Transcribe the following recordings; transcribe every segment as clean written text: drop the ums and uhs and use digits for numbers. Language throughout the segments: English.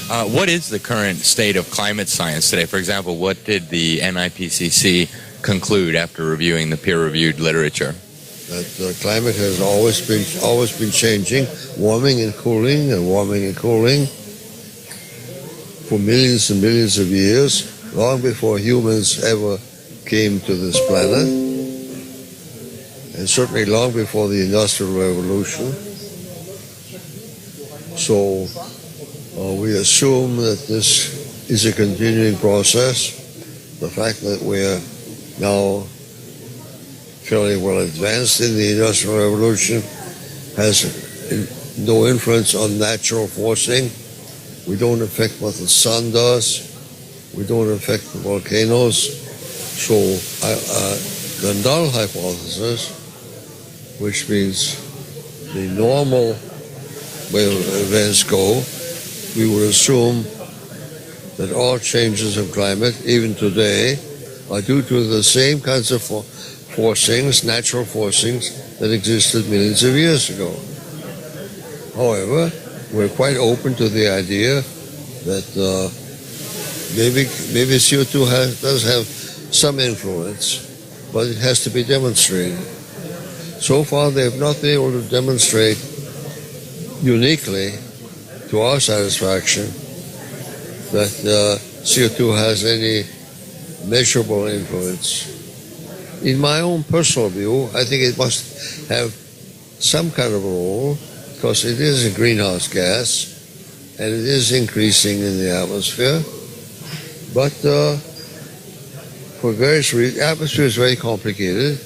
What is the current state of climate science today? For example, what did the NIPCC conclude after reviewing the peer-reviewed literature? That the climate has always been changing, warming and cooling for millions and millions of years, long before humans ever came to this planet, and certainly long before the Industrial Revolution. So we assume that this is a continuing process. The fact that we're now fairly well advanced in the Industrial Revolution has no influence on natural forcing. We don't affect what the sun does. We don't affect the volcanoes. So the null hypothesis, which means the normal way events go, we would assume that all changes of climate, even today, are due to the same kinds of forcings, natural forcings, that existed millions of years ago. However, we're quite open to the idea that maybe CO2 does have some influence, but it has to be demonstrated. So far, they have not been able to demonstrate uniquely, to our satisfaction, that CO2 has any measurable influence. In my own personal view, I think it must have some kind of a role, because it is a greenhouse gas, and it is increasing in the atmosphere. But for various reasons, the atmosphere is very complicated.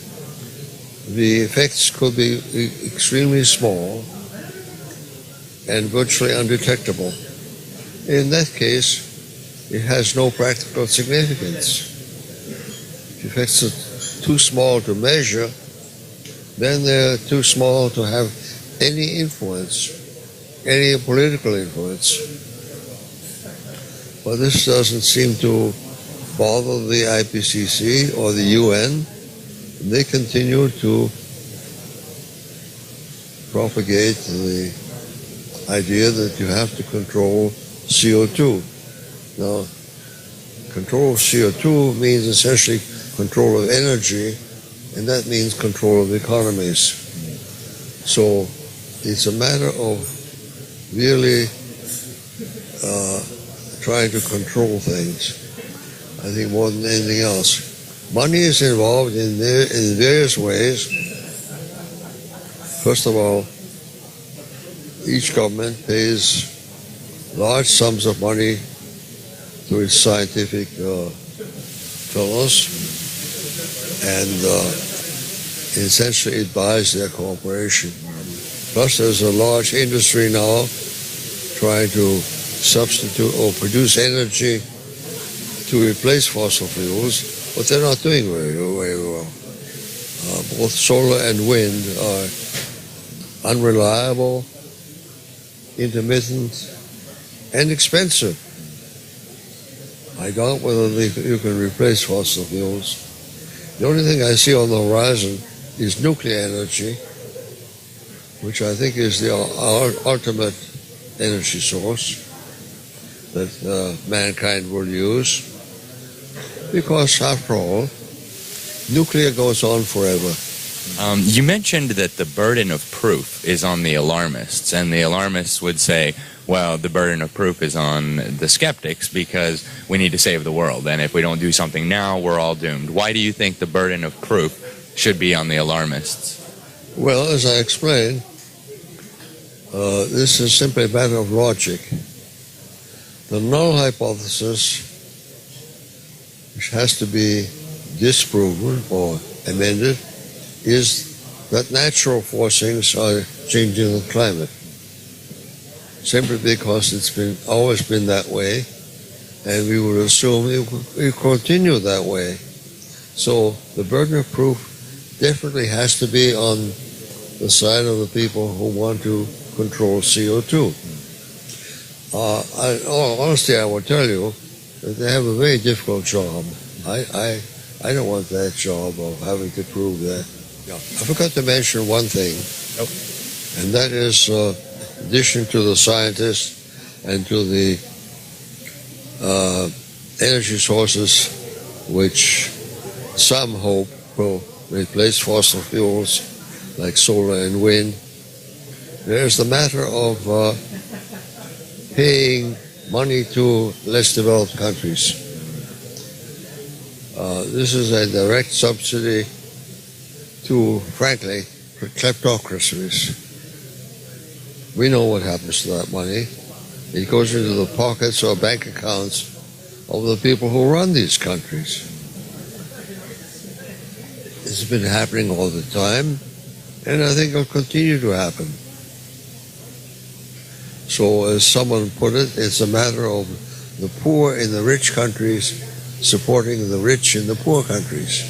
The effects could be extremely small and virtually undetectable. In that case, it has no practical significance. If effects are too small to measure, then they're too small to have any influence, any political influence. But this doesn't seem to bother the IPCC or the UN. They continue to propagate the idea that you have to control CO2. Now, control of CO2 means essentially control of energy, and that means control of economies. So it's a matter of really trying to control things, I think, more than anything else. Money is involved in various ways. First of all, each government pays large sums of money to its scientific fellows, and essentially it buys their cooperation. Plus there's a large industry now trying to substitute or produce energy to replace fossil fuels, but they're not doing very well. Both solar and wind are unreliable, intermittent, and expensive. I doubt whether you can replace fossil fuels. The only thing I see on the horizon is nuclear energy, which I think is the ultimate energy source that mankind will use, because after all, nuclear goes on forever. You mentioned that the burden of proof is on the alarmists, and the alarmists would say, well, the burden of proof is on the skeptics because we need to save the world, and if we don't do something now, we're all doomed. Why do you think the burden of proof should be on the alarmists? Well, as I explained, this is simply a matter of logic. The null hypothesis, which has to be disproven or amended, is that natural forcings are changing the climate, simply because it's always been that way, and we would assume it will continue that way. So the burden of proof definitely has to be on the side of the people who want to control CO2. Honestly, I will tell you that they have a very difficult job. I don't want that job of having to prove that. I forgot to mention one thing, and that is, in addition to the scientists and to the energy sources which some hope will replace fossil fuels like solar and wind. There's the matter of paying money to less developed countries. This is a direct subsidy to, frankly, kleptocracies. We know what happens to that money. It goes into the pockets or bank accounts of the people who run these countries. It's been happening all the time, and I think it'll continue to happen. So, as someone put it, it's a matter of the poor in the rich countries supporting the rich in the poor countries.